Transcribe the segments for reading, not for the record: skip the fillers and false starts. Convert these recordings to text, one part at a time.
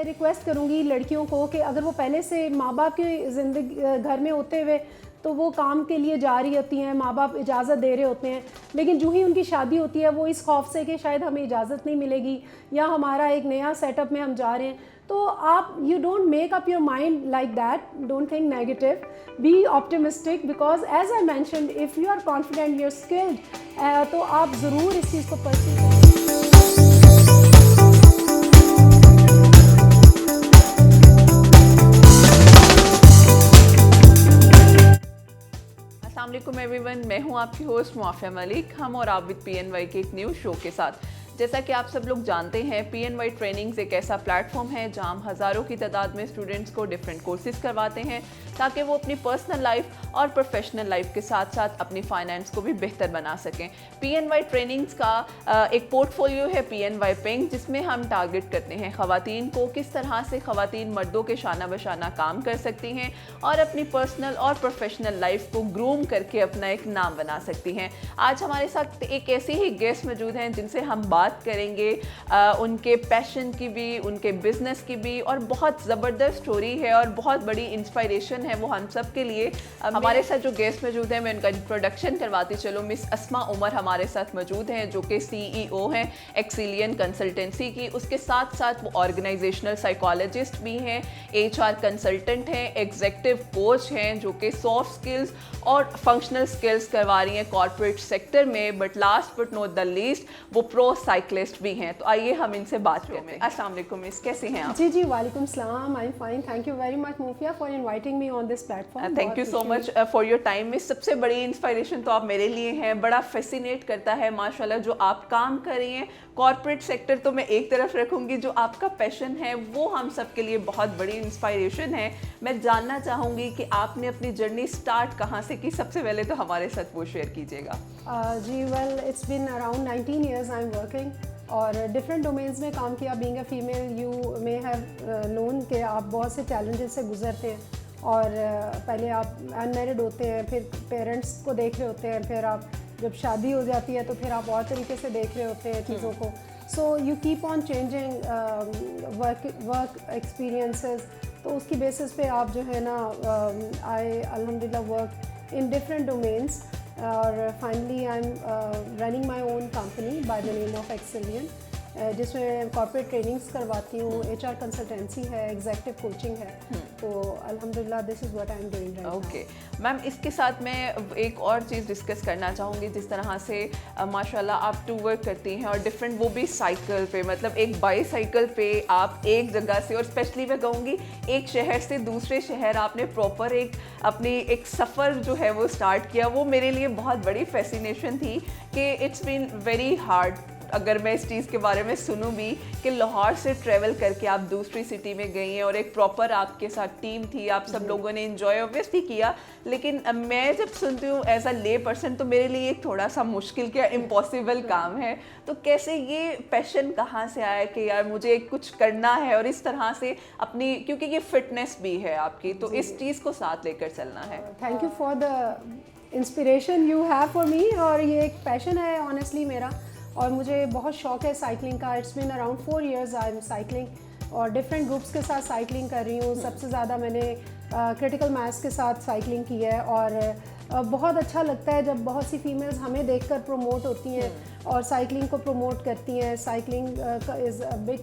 मैं रिक्वेस्ट करूँगी लड़कियों को कि अगर वो पहले से माँ बाप की ज़िंदगी घर में होते हुए तो वो काम के लिए जा रही होती हैं, माँ बाप इजाज़त दे रहे होते हैं, लेकिन जो ही उनकी शादी होती है वो इस खौफ से कि शायद हमें इजाज़त नहीं मिलेगी या हमारा एक नया सेटअप में हम जा रहे हैं, तो आप you don't make up your mind like that, don't think negative, be optimistic, because as I mentioned if you are confident, you are skilled, तो आप ज़रूर इस चीज़ को परस्यू करें। अस्सलाम वालेकुम एवरीवन, मैं हूं आपकी होस्ट मुआफिया मलिक। हम और आप विद PNY के एक न्यू शो के साथ। जैसा कि आप सब लोग जानते हैं, PNY ट्रेनिंग्स एक ऐसा प्लेटफॉर्म है जहां हम हज़ारों की तादाद में स्टूडेंट्स को डिफरेंट कोर्सेज करवाते हैं ताकि वो अपनी पर्सनल लाइफ और प्रोफेशनल लाइफ के साथ साथ अपनी फाइनेंस को भी बेहतर बना सकें। PNY ट्रेनिंग्स का एक पोर्टफोलियो है PNY पिंक, जिसमें हम टारगेट करते हैं ख़वातीन को किस तरह से ख़वातीन मर्दों के शाना बशाना काम कर सकती हैं और अपनी पर्सनल और प्रोफेशनल लाइफ को ग्रूम करके अपना एक नाम बना सकती हैं। आज हमारे साथ एक ऐसे ही गेस्ट मौजूद हैं जिनसे हम बात करेंगे उनके पैशन की भी, उनके बिजनेस की भी, और बहुत ज़बरदस्त स्टोरी है और बहुत बड़ी इंस्पायरेशन है वो हम सब के लिए। हमारे साथ जो गेस्ट मौजूद हैं मैं उनका इंट्रोडक्शन करवाती चलो। मिस अस्मा उमर हमारे साथ मौजूद हैं जो कि CEO हैं एक्सीलियन कंसल्टेंसी की। उसके साथ साथ वो ऑर्गेनाइजेशनल साइकोलॉजिस्ट भी हैं, HR कंसल्टेंट हैं, एग्जीक्यूटिव कोच हैं जो कि सॉफ्ट स्किल्स और फंक्शनल स्किल्स करवा रही हैं कॉर्पोरेट सेक्टर में। But last but not the least वो प्रो साइक्लिस्ट भी हैं। तो आइए हम इनसे बात करते हैं। अस्सलाम वालेकुम मिस, कैसे हैं आप? जी वालेकुम सलाम, I am fine, thank you very much Mufia for inviting me on this platform. Thank you so much for your time miss. सबसे बड़ी इंस्पायरेशन तो आप मेरे लिए हैं। बड़ा फैसिनेट करता है माशाल्लाह जो आप काम कर रही हैं। कॉर्पोरेट सेक्टर तो मैं एक तरफ रखूंगी, जो आपका पैशन है वो हम सब के लिए बहुत बड़ी इंस्पायरेशन है। मैं जानना चाहूँगी कि आपने अपनी जर्नी स्टार्ट कहाँ से की? सबसे पहले तो हमारे साथ वो शेयर कीजिएगा। जी well, it's been around 19 years I am working और डिफरेंट डोमेन्स में काम किया। Being a female you may have known कि आप बहुत से चैलेंजेस से गुजरते हैं और पहले आप अनमैरिड होते हैं, फिर पेरेंट्स को देख रहे होते हैं, फिर आप जब शादी हो जाती है तो फिर आप और तरीके से देख रहे होते हैं चीज़ों को। So you keep on changing work experiences, तो उसकी बेसिस पे आप जो है ना आई अल्हम्दुलिल्लाह वर्क इन डिफरेंट डोमेन्स और finally I am running my own company by the name of Excelian, जिसमें कॉर्पोरेट ट्रेनिंग्स करवाती हूँ, HR कंसल्टेंसी है, एग्जीक्यूटिव कोचिंग है। तो अल्हम्दुलिल्लाह this is what I am doing right now. Okay ma'am, इसके साथ मैं एक और चीज़ डिस्कस करना चाहूँगी। जिस तरह से माशाल्लाह आप टू वर्क करती हैं और डिफरेंट, वो भी साइकिल पे, मतलब एक बाईसाइकिल पे आप एक जगह से, और स्पेशली मैं कहूँगी एक शहर से दूसरे शहर आपने प्रॉपर एक अपनी एक सफ़र जो है वो स्टार्ट किया। वो मेरे लिए बहुत बड़ी फैसिनेशन थी कि इट्स बीन वेरी हार्ड। अगर मैं इस चीज़ के बारे में सुनूं भी कि लाहौर से ट्रैवल करके आप दूसरी सिटी में गई हैं और एक प्रॉपर आपके साथ टीम थी, आप सब लोगों ने इन्जॉय ऑब्वियसली किया, लेकिन मैं जब सुनती हूँ एज अ ले पर्सन तो मेरे लिए एक थोड़ा सा मुश्किल क्या इम्पॉसिबल काम है। तो कैसे ये पैशन कहाँ से आया कि यार मुझे कुछ करना है और इस तरह से अपनी, क्योंकि ये फिटनेस भी है आपकी, तो इस चीज़ को साथ लेकर चलना है। Thank you for the inspiration you have for me. और ये एक पैशन है ऑनेस्टली मेरा, और मुझे बहुत शौक है साइकिलिंग का। It's been around 4 years I am cycling और डिफरेंट ग्रुप्स के साथ साइकिलिंग कर रही हूँ। सबसे ज़्यादा मैंने क्रिटिकल मास के साथ साइकिलिंग की है और बहुत अच्छा लगता है जब बहुत सी फीमेल्स हमें देखकर प्रमोट होती हैं और साइकिलिंग को प्रमोट करती हैं। साइकिलिंग इज़ अ बिग,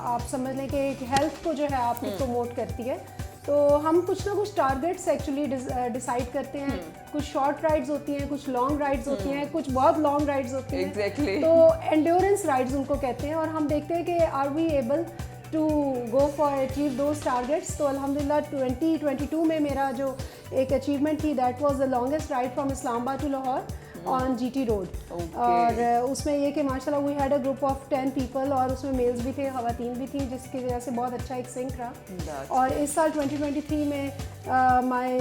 आप समझ लें कि एक हेल्थ को जो है आपको प्रमोट करती है। तो हम कुछ ना कुछ टारगेट्स एक्चुअली डिसाइड करते हैं। कुछ शॉर्ट राइड्स होती हैं, कुछ लॉन्ग राइड्स होती हैं, कुछ बहुत लॉन्ग राइड्स होती हैं। Exactly. तो एंड्योरेंस राइड्स उनको कहते हैं और हम देखते हैं कि are we able to go for achieve those targets. तो अल्हम्दुलिल्लाह 2022 में मेरा जो एक अचीवमेंट थी that was the longest ride from Islamabad to Lahore on GT road. और उसमें ये कि माशाल्लाह we had a group of 10 people और उसमें मेल्स भी थे, ख़वातीन भी थी, जिसकी वजह से बहुत अच्छा एक सिंक रहा। और इस साल 2023 में my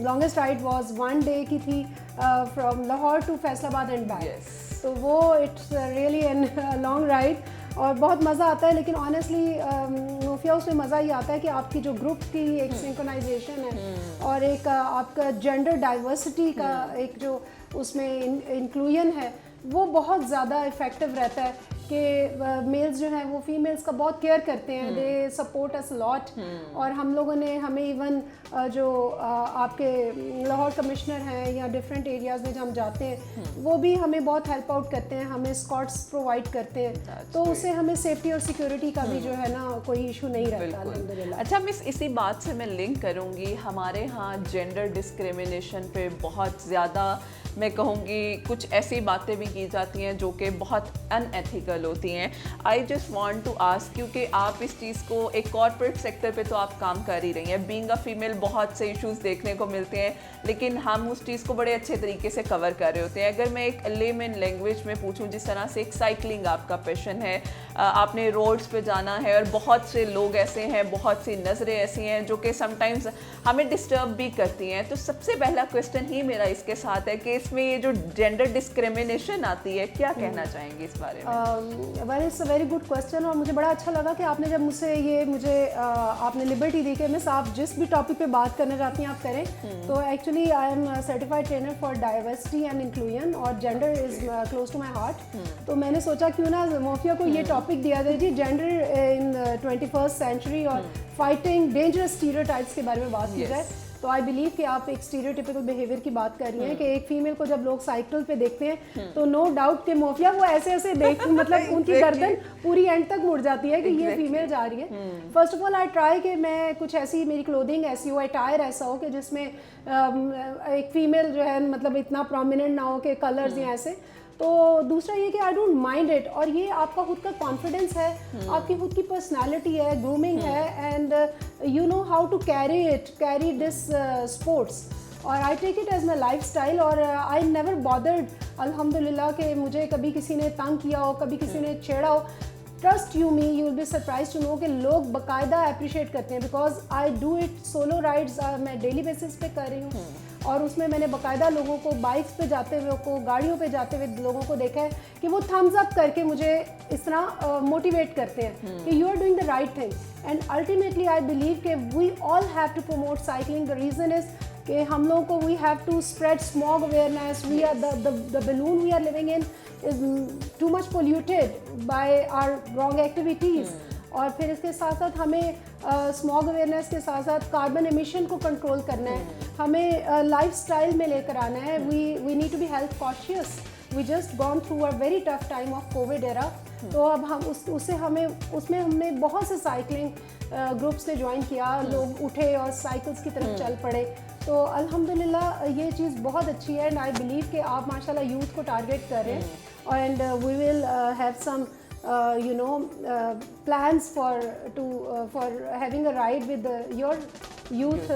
longest ride was 1 day की थी from Lahore to Faisalabad and back. तो वो it's really an long ride और बहुत मज़ा आता है। लेकिन ऑनेस्टली मुफिया उसमें मज़ा ही आता है कि आपकी जो ग्रुप की एक सिंक्रोनाइजेशन है और एक आपका जेंडर डाइवर्सिटी का एक जो उसमें इंक्लूजन है वो बहुत ज़्यादा इफ़ेक्टिव रहता है कि मेल्स जो हैं वो फीमेल्स का बहुत केयर करते हैं, दे सपोर्ट अस लॉट। और हम लोगों ने हमें इवन जो आपके लाहौर कमिश्नर हैं या डिफरेंट एरियाज़ में जब हम जाते हैं वो भी हमें बहुत हेल्प आउट करते हैं, हमें स्कॉट्स प्रोवाइड करते हैं, तो उससे हमें सेफ्टी और सिक्योरिटी का भी जो है ना कोई इशू नहीं रहता अल्हम्दुलिल्लाह। अच्छा मिस, इसी बात से मैं लिंक करूँगी, हमारे यहाँ जेंडर डिस्क्रिमिनेशन पे बहुत ज़्यादा मैं कहूँगी कुछ ऐसी बातें भी की जाती हैं जो कि बहुत अनएथिकल होती हैं। I just want to ask, क्योंकि आप इस चीज़ को एक कॉर्पोरेट सेक्टर पे तो आप काम कर ही रही हैं, बीइंग अ फीमेल बहुत से इश्यूज देखने को मिलते हैं, लेकिन हम उस चीज़ को बड़े अच्छे तरीके से कवर कर रहे होते हैं। अगर मैं एक लेमन लैंग्वेज में पूछूं, जिस तरह से एक साइकिलिंग आपका पैशन है, आपने रोड्स पे जाना है और बहुत से लोग ऐसे हैं, बहुत सी नज़रें ऐसी हैं जो कि समटाइम्स हमें डिस्टर्ब भी करती हैं, तो सबसे पहला क्वेश्चन ही मेरा इसके साथ है कि इसमें ये जो जेंडर डिस्क्रिमिनेशन आती है, क्या कहना चाहेंगे इस बारे में? Well it's a very good question, और मुझे बड़ा अच्छा लगा कि आपने जब मुझे आपने लिबर्टी दी कि मिस आप जिस भी टॉपिक पे बात करना चाहती हैं आप करें। तो actually I am certified trainer for diversity and inclusion, और gender is close to my heart. तो मैंने सोचा क्यों ना मोफिया को ये टॉपिक दिया जाए जी, जेंडर इन 21st सेंचुरी और फाइटिंग डेंजरस स्टीरियोटाइप्स के बारे में बात की जाए। तो आई बिलीव कि आप एक स्टीरियोटिपिकल बिहेवियर की बात कर रही हैं कि एक फीमेल को जब लोग साइकिल पे देखते हैं तो नो डाउट कि मोफिया वो ऐसे ऐसे देख मतलब उनकी गर्दन पूरी एंड तक मुड़ जाती है कि ये फीमेल जा रही है। First of all I try कि मैं कुछ ऐसी मेरी क्लोथिंग ऐसी हो, अटायर ऐसा हो कि जिसमें एक फीमेल जो है मतलब इतना प्रोमिनेंट ना हो कि कलर्स या ऐसे। तो दूसरा ये कि आई डोंट माइंड इट, और ये आपका खुद का कॉन्फिडेंस है, आपकी खुद की पर्सनालिटी है, ग्रूमिंग है, and you know how to carry this sports, और I take it as my lifestyle. और आई नेवर बॉदर्ड अल्हम्दुलिल्लाह कि मुझे कभी किसी ने तंग किया हो, कभी किसी ने छेड़ा हो। Trust you me, you will be surprise to know कि लोग बाकायदा अप्रिशिएट करते हैं, because I do it solo rides मैं डेली बेसिस पे कर रही हूँ, और उसमें मैंने बाकायदा लोगों को बाइक्स पे जाते हुए को गाड़ियों पे जाते हुए लोगों को देखा है कि वो थम्स अप करके मुझे इस तरह मोटिवेट करते हैं कि you are doing the right thing. And ultimately I believe कि we all have to promote cycling. The reason is कि हम लोगों को we have to spread smog awareness. We are the balloon we are living in is too much polluted by our wrong activities. और फिर इसके साथ साथ हमें स्मॉग अवेयरनेस के साथ साथ कार्बन एमिशन को कंट्रोल करना है, हमें लाइफ स्टाइल में लेकर आना है। We need to be health cautious. We just gone through a very tough time of covid era. तो अब हम उसमें हमने बहुत से साइकिलिंग ग्रुप्स ने ज्वाइन किया, लोग उठे और साइकिल्स की तरफ चल पड़े। तो अल्हम्दुलिल्लाह ये चीज़ बहुत अच्छी है, एंड आई बिलीव कि आप माशाल्लाह यूथ को टारगेट कर रहे हैं, and we will have some plans for having a ride with your youth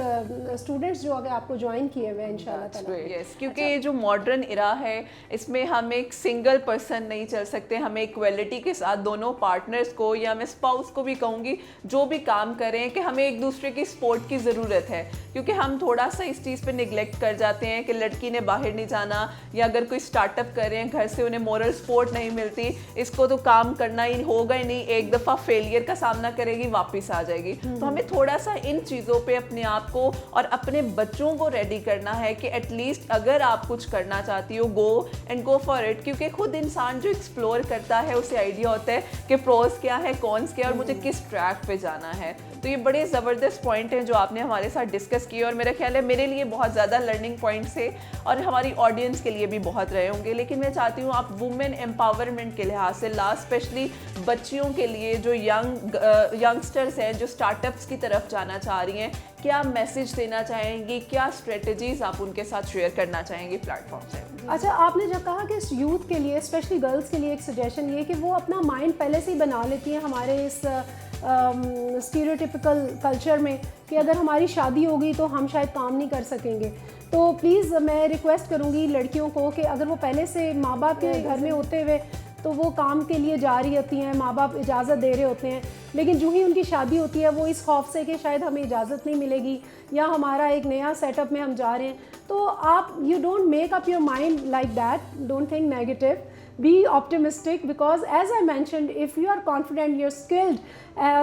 students जो अगर आपको ज्वाइन किए हुए हैं इंशाल्लाह ताला। यस, क्योंकि ये जो मॉडर्न इरा है इसमें हम एक सिंगल पर्सन नहीं चल सकते, हमें इक्वलिटी के साथ दोनों पार्टनर्स को या मैं स्पाउस को भी कहूँगी जो भी काम कर रहे हैं कि हमें एक दूसरे की सपोर्ट की ज़रूरत है, क्योंकि हम थोड़ा सा इस चीज़ पे निगलेक्ट कर जाते हैं कि लड़की ने बाहर नहीं जाना, या अगर कोई स्टार्टअप कर रहे हैं घर से उन्हें मोरल सपोर्ट नहीं मिलती, इसको तो काम करना ही होगा ही नहीं, एक दफ़ा फेलियर का सामना करेगी वापस आ जाएगी। तो हमें थोड़ा सा इन चीज़ों पे अपने आप को और अपने बच्चों को रेडी करना है कि एटलीस्ट अगर आप कुछ करना चाहती हो गो फॉर इट, क्योंकि खुद इंसान जो एक्सप्लोर करता है उसे आइडिया होता है कि प्रोस क्या है, कॉन्स क्या है और मुझे किस ट्रैक पे जाना है। तो ये बड़े ज़बरदस्त पॉइंट हैं जो आपने हमारे साथ डिस्कस किए, और मेरा ख्याल है मेरे लिए बहुत ज़्यादा लर्निंग पॉइंट्स है और हमारी ऑडियंस के लिए भी बहुत रहे होंगे। लेकिन मैं चाहती हूँ आप वुमेन एम्पावरमेंट के लिहाज से लास्ट स्पेशली बच्चियों के लिए जो यंगस्टर्स हैं जो स्टार्टअप्स की तरफ जाना चाह रही हैं, क्या मैसेज देना चाहेंगी, क्या स्ट्रेटजीज आप उनके साथ शेयर करना चाहेंगी प्लेटफॉर्म से? अच्छा, आपने जब कहा कि इस यूथ के लिए स्पेशली गर्ल्स के लिए एक सजेशन ये कि वो अपना माइंड पहले से ही बना लेती हैं हमारे इस स्टीरियोटिपिकल कल्चर में कि अगर हमारी शादी होगी तो हम शायद काम नहीं कर सकेंगे। तो प्लीज़ मैं रिक्वेस्ट करूँगी लड़कियों को कि अगर वो पहले से माँ बाप के घर में होते हुए तो वो काम के लिए जा रही होती हैं, माँ बाप इजाज़त दे रहे होते हैं, लेकिन जो ही उनकी शादी होती है वो इस खौफ से कि शायद हमें इजाज़त नहीं मिलेगी या हमारा एक नया सेटअप में हम जा रहे हैं, तो आप you don't make up your mind like that, don't think negative. Be optimistic, because as I mentioned if you are confident, you are skilled,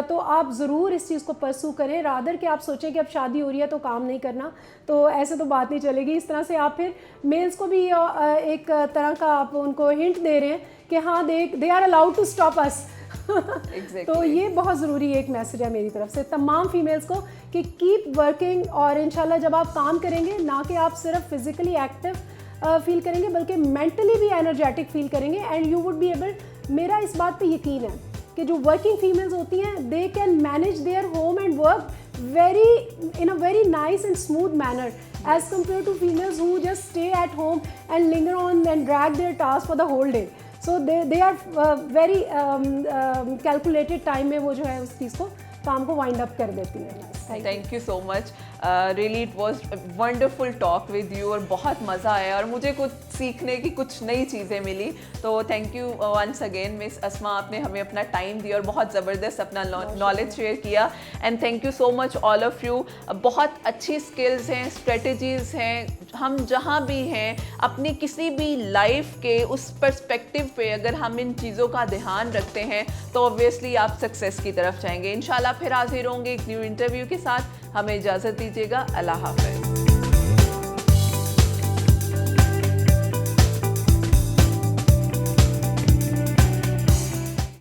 तो आप ज़रूर इस चीज़ को परसू करें, रादर कि आप सोचें कि अब शादी हो रही है तो काम नहीं करना, तो ऐसे तो बात नहीं चलेगी। इस तरह से आप फिर मेल्स को भी एक तरह का आप उनको हिंट दे रहे हैं कि हाँ they are allowed to stop us. तो ये बहुत ज़रूरी एक मैसेज है मेरी तरफ से तमाम फीमेल्स को कि कीप वर्किंग, और इंशाल्लाह जब आप काम करेंगे ना कि आप सिर्फ फिज़िकली एक्टिव फील करेंगे बल्कि मेंटली भी एनर्जेटिक फील करेंगे, and you would be able, मेरा इस बात पे यकीन है कि जो वर्किंग फीमेल्स होती हैं they can manage their home and work in a very nice and smooth manner as compared to females who just stay at home and linger on and drag their tasks for the whole day. So they are very calculated time में वो जो है उस चीज़ को काम को wind up कर देती है। Thank you so much, really it was wonderful talk with you, और बहुत मज़ा आया और मुझे कुछ सीखने की कुछ नई चीज़ें मिली। तो thank you once again miss Asma, आपने हमें अपना टाइम दिया और बहुत ज़बरदस्त अपना नॉलेज शेयर किया। And thank you so much all of you. बहुत अच्छी स्किल्स हैं, स्ट्रेटजीज़ हैं, हम जहाँ भी हैं अपनी किसी भी लाइफ के उस पर्सपेक्टिव पे अगर हम इन चीज़ों का ध्यान रखते हैं तो ऑब्वियसली आप सक्सेस की तरफ जाएंगे। इंशाल्लाह फिर हाजिर होंगे एक न्यू इंटरव्यू के साथ। हमें इजाज़त दीजिएगा। अल्लाह हाफ़िज़।